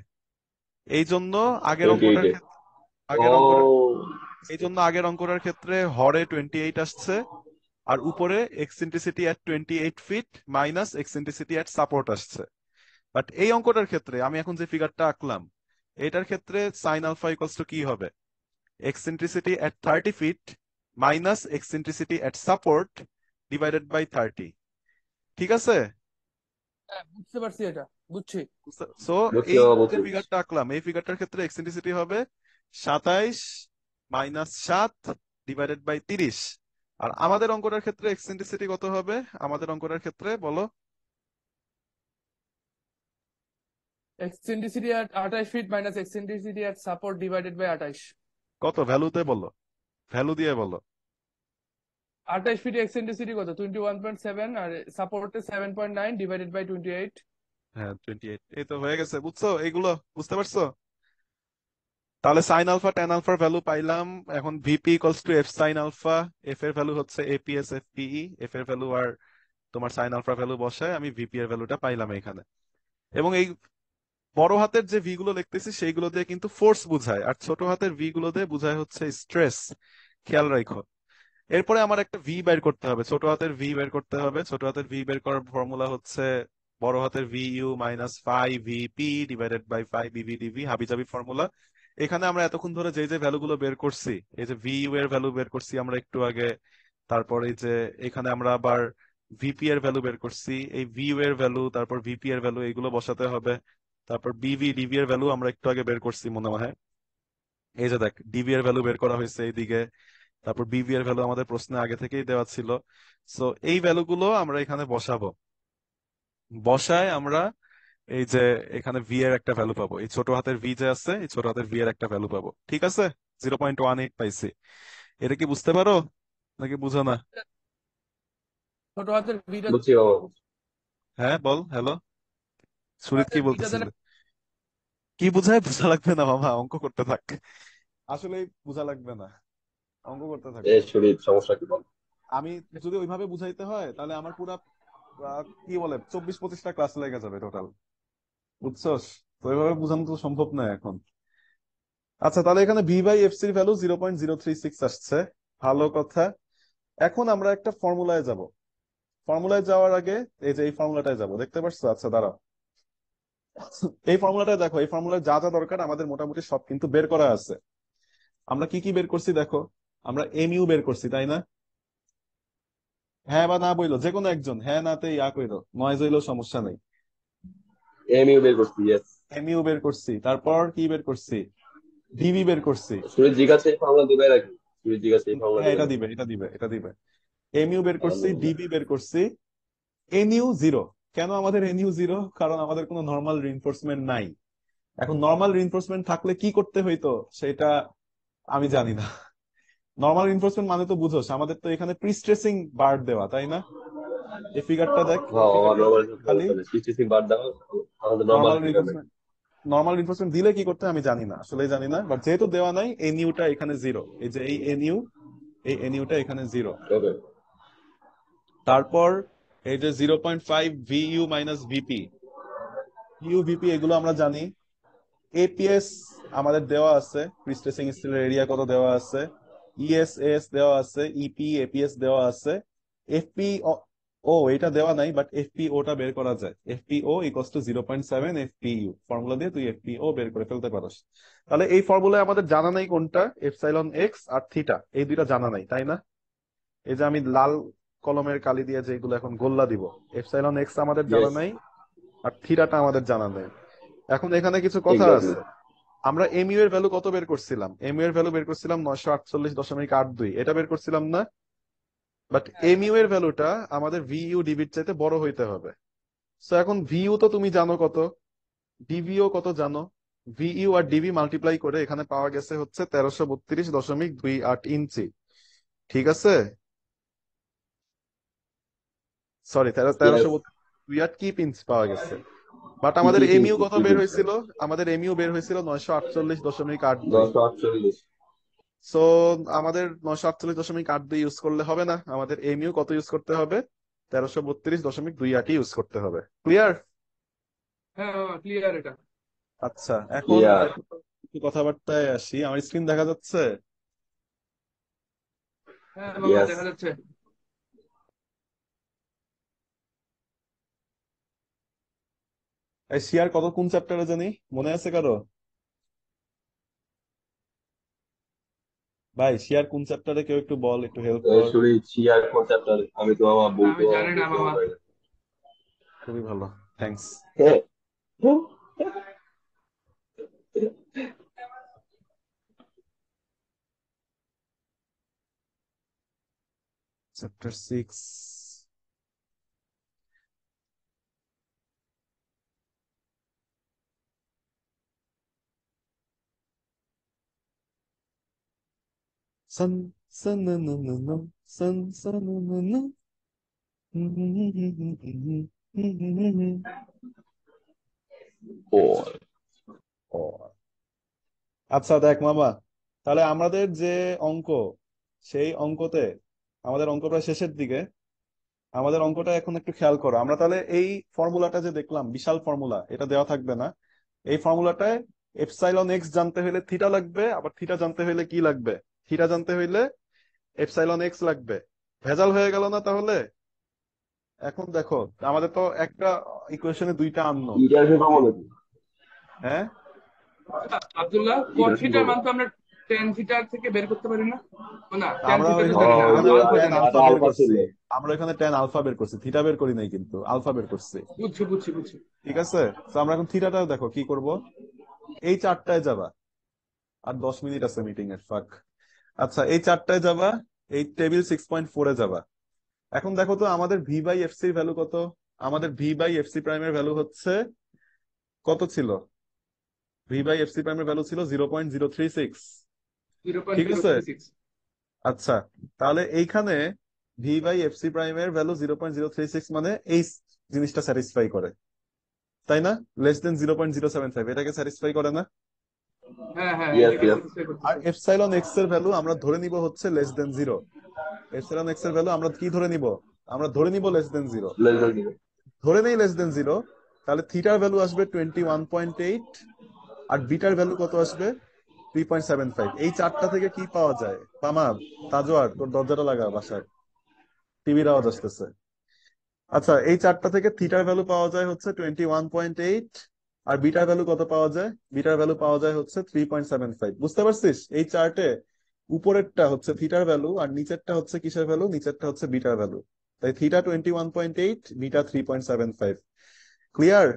এই জন্য আগের অঙ্কটার 28-এ। ক্ষেত্রে ও আগের অঙ্কটার এই জন্য আগের অঙ্কটার ক্ষেত্রে হরে 28 আসছে, আর উপরে eccentricity at 28 feet minus eccentricity at support আসছে। বাট এই অঙ্কটার ক্ষেত্রে আমি এখন যে ফিগারটা আঁকলাম, এটার ক্ষেত্রে সাইন আলফা ইকুয়ালস টু কি হবে? Eccentricity at 30 feet minus eccentricity at support divided by 30। ঠিক আছে? হ্যাঁ, বুঝতে পারছি, এটা বুঝছি। সো বুঝছি এই বাবা, যে বুঝছি। ফিগারটা আঁকলাম, এই ফিগারটার ক্ষেত্রে এক্সেন্ট্রিসিটি হবে 27 মাইনাস 7 ডিভাইডেড বাই 30। আর আমাদের অঙ্কটার ক্ষেত্রে এক্সেন্ট্রিসিটি কত হবে? আমাদের অঙ্কটার ক্ষেত্রে বলো। Eccentricity at 28 feet minus eccentricity at support divided by 28। কত ভ্যালুতে বলো, ভ্যালু দিয়ে বলো। 28 ফিটে এক্সেন্ট্রিসিটি কত? 21.7, আর সাপোর্টে 7.9 ডিভাইডেড বাই 28। হ্যাঁ 28। এই তো হয়ে গেছে, বুঝছো? এইগুলো বুঝতে পারছো? তাহলে সাইন আলফা ট্যান আলফার ভ্যালু পাইলাম। এখন VP equals to F sine alpha. F এর ভ্যালু হচ্ছে এপিএস এফপিই। এফ এর ভ্যালু আর তোমার সাইন আলফার ভ্যালু বসায় আমি ভিপি এর ভ্যালুটা পাইলাম এখানে। এবং এই বড় হাতের যে ভি গুলো লিখতেছি সেইগুলো দিয়ে কিন্তু ফোর্স বুঝায়, আর ছোট হাতের ভি গুলো দিয়ে বুঝায় হচ্ছে স্ট্রেস। খেয়াল রাখো। এরপরে আমার একটা ভি বের করতে হবে, ছোট হাতের ভি বের করতে হবে। ছোট হাতের ভি বের করার ফর্মুলা হচ্ছে বড় হাতের V U minus 5 VP divided by 5 BV DV, হাবিজাবি ফর্মুলা। এখানে আমরা এতক্ষণ ধরে যে যে ভ্যালু গুলো বের করছি, এই যে ভি ইউ এর ভ্যালু বের করছি আমরা একটু আগে, তারপর এই যে এখানে আমরা আবার ভিপি এর ভ্যালু বের করছি, এই ভি ইউ এর ভ্যালু তারপর ভিপি এর ভ্যালু এগুলো বসাতে হবে। তারপর বিভি ডিভি এর ভ্যালু আমরা একটু আগে বের করছি মনে হয়। এই যে দেখ ডিভি এর ভ্যালু বের করা হয়েছে এইদিকে। তারপর বিভি এর ভ্যালু আমাদের প্রশ্নে আগে থেকেই দেওয়া ছিল। সো এই ভ্যালুগুলো আমরা এখানে বসাবো। বসায় আমরা এই যে এখানে ভি এর একটা ভ্যালু পাবো, এই ছোট হাতের ভি যে আছে এই ছোট হাতের ভি এর একটা ভ্যালু পাবো। ঠিক আছে? 0.18 পাইছি। এটা কি বুঝতে পারো নাকি বুঝো না? ছোট হাতের ভিটা বুঝছি বাবা, বুঝছি। হ্যাঁ বল হ্যালো। ছোট সুরিত কি হাতের ভিটা বলতেছিল? দ্বারা কি বুঝায়? বোঝা লাগবে না মামা, অঙ্ক করতে থাক। আসলে বোঝা লাগবে না, অঙ্ক করতে থাকো। শরীর সমস্যা কি বল? আমি যদি ওইভাবে বুঝাইতে হয় তাহলে আমার পুরা কি বলে 24-25টা ক্লাস লেগে যাবে টোটাল। বুঝছস? তো ওইভাবে বোঝানো তো সম্ভব না এখন। আচ্ছা, তাহলে এখানে ভি বাই এফ সির ভ্যালু 0.036 আসছে। ভালো কথা। এখন আমরা একটা ফর্মুলায় যাব। ফর্মুলায় যাওয়ার আগে এই যে এই ফর্মুলাটায় যাব, দেখতে পাচ্ছ? আচ্ছা দাঁড়াও, এই ফর্মুলাটা দেখো। এই ফর্মুলায় যা যা দরকার আমাদের মোটামুটি সব কিন্তু বের করা আছে। আমরা কি কি বের করছি দেখো। আমরা এমইউ বের করছি, তাই না? হ্যাঁ বা না বইলো, যে কোনো একজন হ্যাঁ নাতে ইয়া কইলো, নয় হইলো সমস্যা নেই। এমইউ বের করছি, ইয়েস। এমইউ বের করছি, তারপর কি বের করছি? ডিভি বের করছি। শরীর জিজ্ঞাসা এই ফর্মুলা দিবে নাকি? শরীর জিজ্ঞাসা এই ফর্মুলা হ্যাঁ দিবে এটা নাকি? দিবে, এটা দিবে, এটা দিবে। এমইউ বের করছি, আলহামদুলিল্লাহ। ডিবি বের করছি। NU zero. কেন আমাদের এনইউ জিরো? কারণ আমাদের কোনো নর্মাল রিইনফোর্সমেন্ট নাই। এখন নর্মাল রিইনফোর্সমেন্ট থাকলে কি করতে হইতো সেটা আমি জানি না। নর্মাল রিইনফোর্সমেন্ট মানে তো বুঝোস, আমাদের তো এখানে প্রিস্ট্রেসিং বার দেওয়া, তাই না? এই ফিগারটা দেখ, এই হ্যাঁ, আমার ফিগারটা নর্মাল দেখ খালি। সিস্টেম বাদ দাও। আমাদের নর্মাল নর্মাল ফিগার নাই। রিইনফোর্সমেন্ট নর্মাল রিইনফোর্সমেন্ট দিলে কি করতে আমি জানি না, আসলে জানি না। বাট যেহেতু দেওয়া নাই, এনইউটা এখানে জিরো। এই যে এই এনইউ, এই এনইউটা এখানে জিরো। ওকে। তারপর এই যে 0.5 ভিইউ মাইনাস ভিপি, ইউ ভিপি এগুলো আমরা জানি। এপিএস আমাদের দেওয়া আছে, প্রিস্ট্রেসিং স্টিলের এরিয়া কত দেওয়া আছে। ইএসএস দেওয়া আছে, ইপি এপিএস দেওয়া আছে। এফপি ও এটা দেওয়া নাই, বাট এফপি ওটা বের করা যায়। FPO equals to 0.7 FPU, formula দিয়ে তুই এফপিও বের করে ফেলতে পারস। তাহলে এই ফর্মুলায় আমাদের জানা নাই কোনটা, এপসাইলন এক্স আর থিটা, এই দুইটা জানা নাই, তাই না? এই যে আমি লাল কলমের কালি দিয়ে যেগুলো এখন গোল্লা দিব, এপসাইলন এক্স আমাদের জানা ইয়েস, নাই, আর থিটাটা আমাদের জানা নেই। এখন এখানে কিছু কথা এক্স্যাক্টলি। আছে। আমরা এমইউ এর ভ্যালু কত বের করছিলাম? এমইউ এর ভ্যালু বের করছিলাম 948.82, এটা বের করছিলাম না? বাট এমইউ এর ভ্যালুটা আমাদের ভিইউ ডিভির চাইতে বড় হইতে হবে। সো এখন ভিইউ তো তুমি জানো কত, ডিভিও কত জানো। ভিইউ আর ডিভি মাল্টিপ্লাই করে এখানে পাওয়া গেছে হচ্ছে 1332.28 ইঞ্চি। ঠিক আছে? Sorry, yes. 1332 পাওয়া গেছে। বাট কি আমাদের কি এমইউ পিনছি, কত কি বের পিনছি? হয়েছিল? আমাদের এমইউ বের হয়েছিল 948.82। 948। সো আমাদের 948.8 দিয়ে ইউজ করলে হবে না, আমাদের এমইউ কত ইউজ করতে হবে? 1332.28 ইউজ করতে হবে। ক্লিয়ার? হ্যাঁ মামা ক্লিয়ার এটা। আচ্ছা, এখন ক্লিয়ার। একটু কথাবার্তায় আসি। আমার স্ক্রিন দেখা যাচ্ছে? হ্যাঁ মামা ইয়েস। দেখা যাচ্ছে। এই শিয়ার কত কোন চ্যাপ্টারে জানি, মনে আছে কারো? ভাই শিয়ার কোন চ্যাপ্টারে, কেউ একটু বল, একটু হেল্প কর। শুনি চিয়ার কোন চ্যাপ্টার, আমি তো আমার আমি জানি না বলতেও মামা। পারি না। খুবই ভালো, থ্যাঙ্কস। হ্যাঁ। চ্যাপ্টার 6। সান সান না না না না, সান সান না না না। ও ও, আচ্ছা দেখ মামা, তাহলে আমাদের যে অঙ্ক, সেই অঙ্কতে, আমাদের অঙ্ক প্রায় শেষের দিকে। আমাদের অঙ্কটা এখন একটু খেয়াল করো। আমরা তাহলে এই ফর্মুলাটা যে দেখলাম, বিশাল ফর্মুলা, এটা দেওয়া থাকবে না। এই ফর্মুলাটায় এপসাইলন এক্স জানতে হইলে থিটা লাগবে, আবার থিটা জানতে হইলে কি লাগবে? থিটা জানতে হইলে এপসাইলন এক্স লাগবে। ভেজাল হয়ে গেল না তাহলে? এখন দেখো, আমাদের তো একটা ইকুয়েশনে দুইটা আননোন। ইটার পেপার মনে কি? হ্যাঁ, আব্দুল্লাহ কট ইটার কি থিটার বলবো? মান তো আমরা টেন থিটার থেকে বের করতে পারি না? না টেন আমরা থিটা তো জানি ওইখানে না, ওই আমরা যে আলফা ট্যান জানি। আলফা আটা বের আলফা করছি। ছিল। আমরা ওইখানে ট্যান আলফা বের করছি, থিটা বের করি নাই, কিন্তু আলফা বের করছি। বুঝছি বুঝছি বুঝছি। ঠিক আছে, তো আমরা এখন থিটাটা দেখো কি করব। এই চারটায় যাবা, আর 10 মিনিট আছে মিটিং এর ফাঁক। আচ্ছা, এই চারটায় যাবা, এই টেবিল 6.4 যাবা। এখন দেখো তো আমাদের V by F C value কত? আমাদের ভি বাই এফ সি প্রাইমের ভ্যালু হচ্ছে, কত ছিল? ভি বাই এফ সি প্রাইমের ভ্যালু ছিল 0.036। জিরো পয়েন্ট ঠিক জিরো আছে, থ্রি সিক্স আচ্ছা, তাহলে এইখানে ভি বাই এফ সি প্রাইমের ভ্যালু 0.036 মানে এই জিনিসটা স্যাটিসফাই করে, তাই না? লেস দেন 0.075 এটাকে স্যাটিসফাই করে না? হ্যাঁ হ্যাঁ ইয়েস এটাকে ইয়েস। স্যাটিসফাই আর করতেছে। এপসাইলন এক্স এর ভ্যালু আমরা ধরে নিব হচ্ছে less than zero. Epsilon x এর ভ্যালু আমরা কি ধরে নিব? আমরা ধরে নিব less than zero. Less than zero. ধরে নেই লেস দেন জিরো, তাহলে থিটার ভ্যালু আসবে 21.8, আর বিটার ভ্যালু কত আসবে? 3.75। এই চারটা থেকে কি পাওয়া যায় পামা? তাজোয়ার, তোর দরজাটা লাগা বাসায়, টিভির আওয়াজ আসতেছে। আচ্ছা, এই চারটা থেকে থিটার ভ্যালু পাওয়া যায় হচ্ছে 21.8, আর বিটার ভ্যালু কত পাওয়া যায়? বিটার ভ্যালু পাওয়া যায় হচ্ছে 3.75। বুঝতে পারছিস? এই চার্টে উপরেরটা হচ্ছে থিটার ভ্যালু, আর নিচেরটা হচ্ছে কিসের ভ্যালু? নিচেরটা হচ্ছে বিটার ভ্যালু। তাই থিটা 21.8, বিটা 3.75। ক্লিয়ার?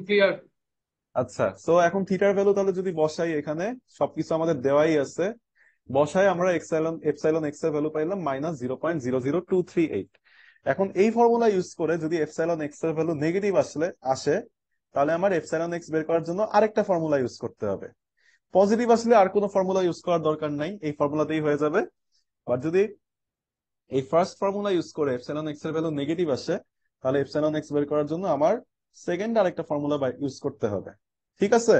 ক্লিয়ার। আচ্ছা, সো এখন থিটার ভ্যালু তাহলে যদি বসাই এখানে, সবকিছু আমাদের দেওয়াই আছে, বসায় আমরা এপসাইলন এপসাইলন এক্স এর ভ্যালু পাইলাম -0.00238। এখন এই ফর্মুলা ইউজ করে যদি এপসাইলন এক্স এর ভ্যালু নেগেটিভ আসে, তাহলে আমার এপসাইলন এক্স বের করার জন্য আরেকটা ফর্মুলা ইউজ করতে হবে। পজিটিভ আসলে আর কোনো ফর্মুলা ইউজ করার দরকার নাই, এই ফর্মুলাতেই হয়ে যাবে। আর যদি এই ফার্স্ট ফর্মুলা ইউজ করে এপসাইলন এক্স এর ভ্যালু নেগেটিভ আসে, তাহলে এপসাইলন এক্স বের করার জন্য আমার সেকেন্ড আরেকটা ফর্মুলা ইউজ করতে হবে। ঠিক আছে?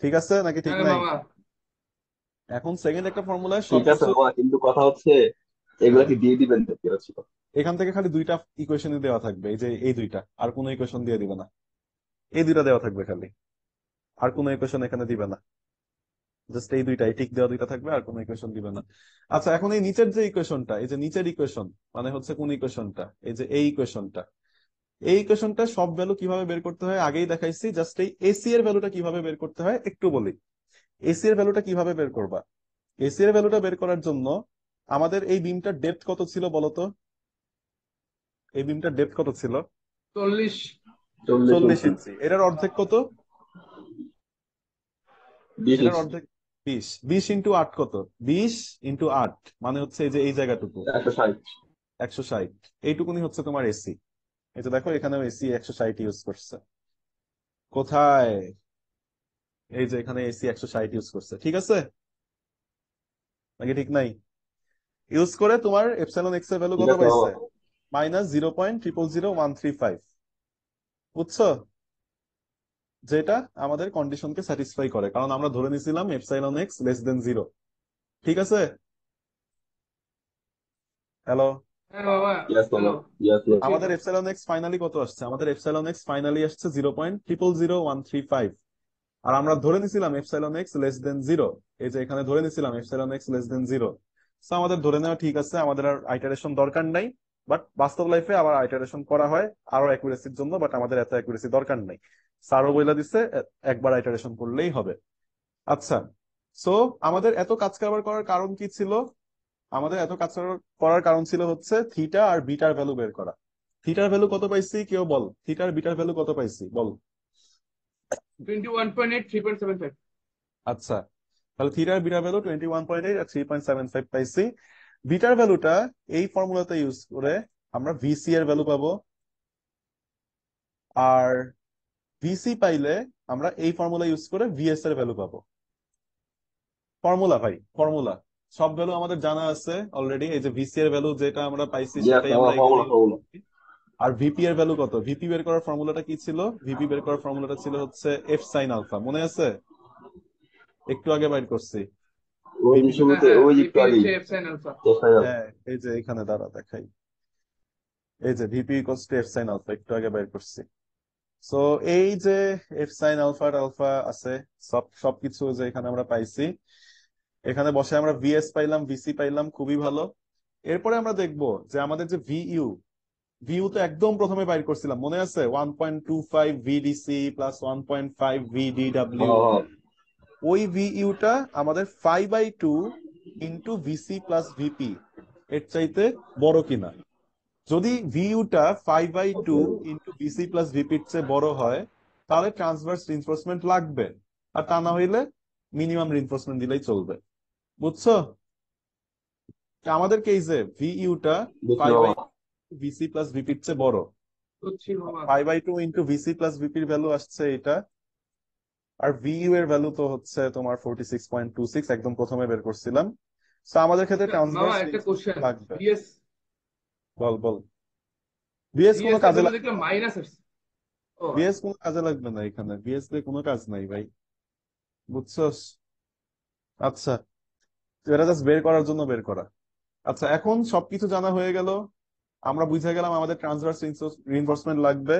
ঠিক আছে নাকি ঠিক হ্যাঁ নাই? মামা। এখন সেকেন্ড একটা ফর্মুলায় ঠিক আছে সবকিছু, মামা, কিন্তু কথা হচ্ছে এগুলা হ্যাঁ, কি দিয়ে দিবেন নাকি হচ্ছে কথা? এখান থেকে খালি দুইটা ইকুয়েশনই দেওয়া থাকবে, এই যে এই দুইটা, আর কোনো ইকুয়েশন দিয়ে দিবে না। এই দুইটা দেওয়া থাকবে খালি, আর কোনো ইকুয়েশন এখানে দিবে না। জাস্ট এই দুইটাই টিক দেওয়া দুইটা থাকবে, আর কোনো ইকুয়েশন দিবে না। আচ্ছা, এখন এই নিচের যে ইকুয়েশনটা, এই যে নিচের ইকুয়েশন, মানে হচ্ছে কোন ইকুয়েশনটা? এই যে এই ইকুয়েশনটা। এই ইকুয়েশনটা সব ভ্যালু কিভাবে বের করতে হয় আগেই দেখাইছি, জাস্ট এই এসি এর ভ্যালুটা কিভাবে বের করতে হয় একটু বলি। এসি এর ভ্যালুটা কিভাবে বের করবা? এসি এর ভ্যালুটা বের করার জন্য আমাদের এই বিমটার ডেপথ কত ছিল বলতো? এই বিমটার ডেপথ কত ছিল? 40। 40 40 ইঞ্চি। ইঞ্চি। এটার অর্ধেক কত? 20 এটার ইঞ্চি। অর্ধেক 20। 20 × 8 কত? 20 × 8 মানে হচ্ছে এই যে এই জায়গাটুকু 160। 160। এইটুকুনি হচ্ছে তোমার এসি। এই যে দেখো, এখানেও এসি 160 ইউজ করছে। কোথায়? এই যে এখানে এসি 160 ইউজ করছে। ঠিক আছে নাকি ঠিক নাই? ইউজ করে তোমার এপসাইলন এক্স এর ভ্যালু ঠিক কত আছে মামা। পাইছে? -0.000135। বুঝছো? যেটা আমাদের কন্ডিশনকে স্যাটিসফাই করে, কারণ আমরা ধরে নিছিলাম epsilon X less than zero. ঠিক আছে? হ্যালো? হ্যাঁ বাবা। ইয়াস মামা, হ্যালো। ইয়াস মামা। ঠিক আমাদের আছে। এপসাইলন এক্স ফাইনালি কত আসছে? আমাদের এপসাইলন এক্স ফাইনালি আসছে 0.000135। আর আমরা ধরে নিছিলাম epsilon X less than zero. এই যে এখানে ধরে নিছিলাম epsilon X less than zero. তো আমাদের ধরে নেওয়া ঠিক আছে, আমাদের আর আইটারেশন দরকার নাই। বাট বাস্তব লাইফে আবার আইটারেশন করা হয় আরো অ্যাকুরেসির জন্য, বাট আমাদের এত অ্যাকুরেসি দরকার নাই। স্যারও বইলা দিচ্ছে একবার আইটারেশন করলেই হবে। আচ্ছা, সো আমাদের এত কাজ কারবার করার কারণ কি ছিল? আমাদের এত কাজ করার কারণ ছিল হচ্ছে থিটা আর বিটার ভ্যালু বের করা। থিটার ভ্যালু কত পাইছি কেউ বল? থিটার বিটার ভ্যালু কত পাইছি বল? 21.8, 3.75। আচ্ছা, তাহলে থিটার বিটার ভ্যালু 21.8 আর 3.75 পাইছি। বিটার ভ্যালুটা এই ফর্মুলাতে ইউজ করে আমরা ভিসি এর ভ্যালু পাবো। আর ভিসি পাইলে আমরা এই ফর্মুলা ইউজ করে ভিএস এর ভ্যালু পাবো। ফর্মুলা ভাই, ফর্মুলা। সব ভ্যালু আমাদের জানা আছে অলরেডি। এই যে ভিসি এর ভ্যালু যেটা আমরা পাইছি ইয়াস সেটাই মামা, আমরা এখানে ফর্মুলা use ফর্মুলা। করছি। আর ভিপি এর ভ্যালু কত? ভিপি বের করার ফর্মুলাটা কি ছিল? ভিপি বের করার ফর্মুলাটা ছিল হচ্ছে এফ সাইন আলফা, মনে আছে? একটু আগে বাইর করছি। ওই যে ভিপি বের হ্যাঁ শুরুতে, হ্যাঁ, ওই যে একটু বিপি আগেই। হচ্ছে এফ সাইন আলফা। এস ফাইনাল। হ্যাঁ, এই যে এখানে দাঁড়া দেখাই। এই যে VP equals to F sine alpha একটু আগে বাইর করছি। সো এই যে এফ সাইন আলফা আলফা আছে, সবকিছু যে এখানে আমরা পাইছি, এখানে বসে আমরা ভিএস পাইলাম, ভিসি পাইলাম, খুবই ভালো। এরপরে আমরা দেখবো যে আমাদের যে ভিইউ, ভিউ তো একদম প্রথমে বাইর করছিলাম, মনে আছে? 1.25 ভিডিসি প্লাস 1.5 ভিডিডব্লিউ। হ্যাঁ হ্যাঁ। ওই ভিইউটা আমাদের 5/2 ইন্টু ভিসি প্লাস ভিপি এর চাইতে বড় কিনা। যদি ভিইউটা 5/2 ইন্টু ভিসি প্লাস ভিপির চেয়ে বড় হয়, তাহলে ট্রান্সভার্স রিইনফোর্সমেন্ট লাগবে। আর তা না হইলে মিনিমাম রিইনফোর্সমেন্ট দিলেই চলবে। বুঝছো? আমাদের কেসে ভিইউটা বুঝছি ফাইভ বাই মামা। ভিসি প্লাস ভিপির চেয়ে বড়। বুঝছি বাবা। 5/2 ইন্টু ভিসি প্লাস ভিপির ভ্যালু আসছে এটা। আর ভিইউ এর ভ্যালু তো হচ্ছে তোমার 46.26, একদম প্রথমে বের করছিলাম। তো আমাদের ক্ষেত্রে আচ্ছা মামা, ট্রান্সভার্স একটা কোশ্চেন। রিইনফোর্সমেন্ট লাগবে। বিএস, বল বল। বিএস কোনো বিএস এর কাজে ভ্যালু লাগবে দেখলাম না। মাইনাস আসছে। ও বিএস আচ্ছা। কোনো কাজে লাগবে না, এখানে বিএস দিয়ে কোনো কাজ নাই ভাই। বুঝছস? আচ্ছা, তো এটা জাস্ট বের করার জন্য বের করা। আচ্ছা, এখন সবকিছু জানা হয়ে গেল, আমরা বুঝে গেলাম আমাদের ট্রান্সভার্স রিইনফোর্সমেন্ট লাগবে।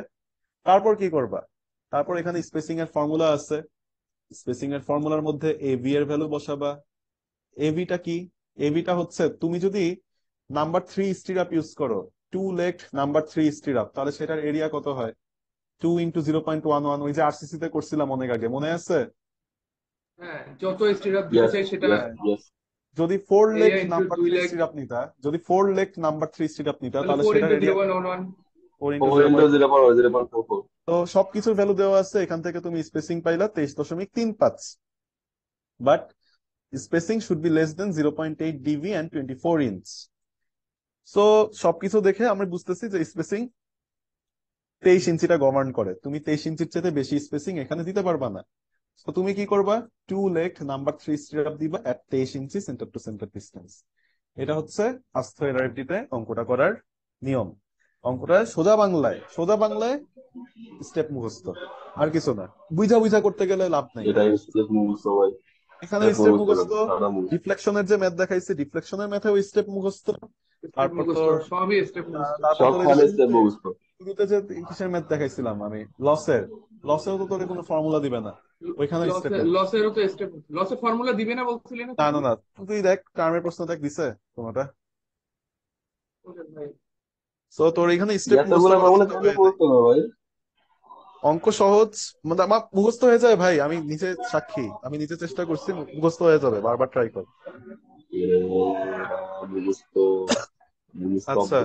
তারপর কি করবা? তারপর এখানে স্পেসিং এর ফর্মুলা আছে। স্পেসিং এর ফর্মুলার মধ্যে এবি এর ভ্যালু বসাবা। এভিটা কি? এভিটা হচ্ছে তুমি যদি নাম্বার থ্রি স্টিরাপ ইউজ করো, two leg number three stirrup, তাহলে সেটার এরিয়া কত হয়? 2 × 0.11। ওই যে আরসিসি তে করছিলাম অনেক আগে, মনে আছে? হ্যাঁ, যত স্ট্রেট দিতে ইয়াস চাই সেটা। ইয়াস হ্যাঁ, ইয়াস। যদি four leg area into number 2 three লাখ। স্টিরাপ নিতা, যদি four leg number three stirrup নিতা, তাহলে তাহলে ফোর সেটার ইন্টু জিরো এরিয়া পয়েন্ট কত? One one 4 × 0. 4 × 0.44। তো সবকিছুর ভ্যালু দেওয়া আছে, এখান থেকে তুমি স্পেসিং পাইলা 23.35। But spacing should be less than 0.8 DV and 24 inch. So সবকিছু দেখে আমরা বুঝতেছি যে স্পেসিং 23 ইঞ্চিটা গভর্ন করে। তুমি 23 ইঞ্চির চাইতে বেশি স্পেসিং এখানে দিতে পারবা না। তো তুমি কি করবা? Two leg number three stirrup দিবা at 23 inch centre to centre distance. এটা হচ্ছে আস্থ এলআরটিতে অঙ্কটা করার নিয়ম। অঙ্কটা সোজা বাংলায়, সোজা বাংলায় স্টেপ মুখস্থ, আর কিছু না। বুঝা বুঝা করতে গেলে লাভ নাই। এটাই স্টেপ মুভস ভাই। এখানে স্টেপ স্টেপ মুভস বলে মুখস্থ। সাদা মুভস। ডিফ্লেকশনের যে ম্যাথ দেখাইছে, ডিফ্লেকশনের ম্যাথে ওই স্টেপ মুখস্থ। স্টেপ তারপর মুখস্থ, তোর সবই স্টেপ মুখস্থ। তারপর তোর এই যে সবখানে স্টেপ শুরুতে, মুভস। শুরুতে যে কিসের ম্যাথ দেখাইছিলাম আমি, লসের, লসেও তো তোর কোনো ফর্মুলা দিবে না, ওইখানে স্টেপ লসে, মুখস্থ। লসেরও তো স্টেপ, লসে ফর্মুলা দিবে না বলছিলি না না তুমি? না না, তুই দেখ টার্মের প্রশ্ন দেখ দিছে কোনটা। ওরে ভাই। সো তোর এখানে স্টেপ মুখস্থ এতগুলা করা ফর্মুলা ছাড়া কেমনে হয়ে যায়। পড়তো না ভাই? অঙ্ক সহজ, মানে আমার মুখস্থ হয়ে যায় ভাই, আমি নিজে সাক্ষী, আমি নিজে চেষ্টা করছি, মুখস্থ হয়ে যাবে, বারবার ট্রাই কর। মুখস্থ, মুখস্থ আচ্ছা,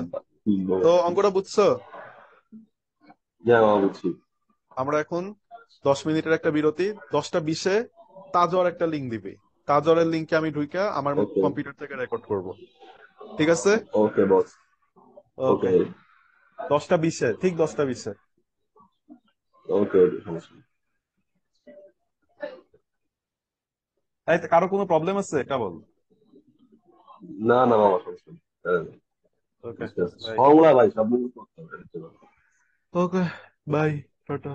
কিনবো। তো অঙ্কটা বুঝছো? হ্যাঁ বাবা, বুঝছি। আমরা এখন 10 মিনিটের একটা বিরতি, 10টা 20-এ তাজর একটা লিঙ্ক দিবি। তাজরের লিঙ্কে আমি ঢুইকা আমার ওকে। কম্পিউটার থেকে রেকর্ড করব। ঠিক আছে? ওকে বস। ওকে। ওকে। 10টা 20-এ, ঠিক 10টা 20-এ। ওকে ওকে, সমস্যা নেই। এই তো, কারো কোনো প্রবলেম আছে এটা বল। না না বাবা, সমস্যা নেই। হ্যাঁ, ওকে, বুঝতে পারছি। বাই। ফর্মুলা ভাই সব মুখস্থ করতে হবে। ওকে, বাই, টাটা।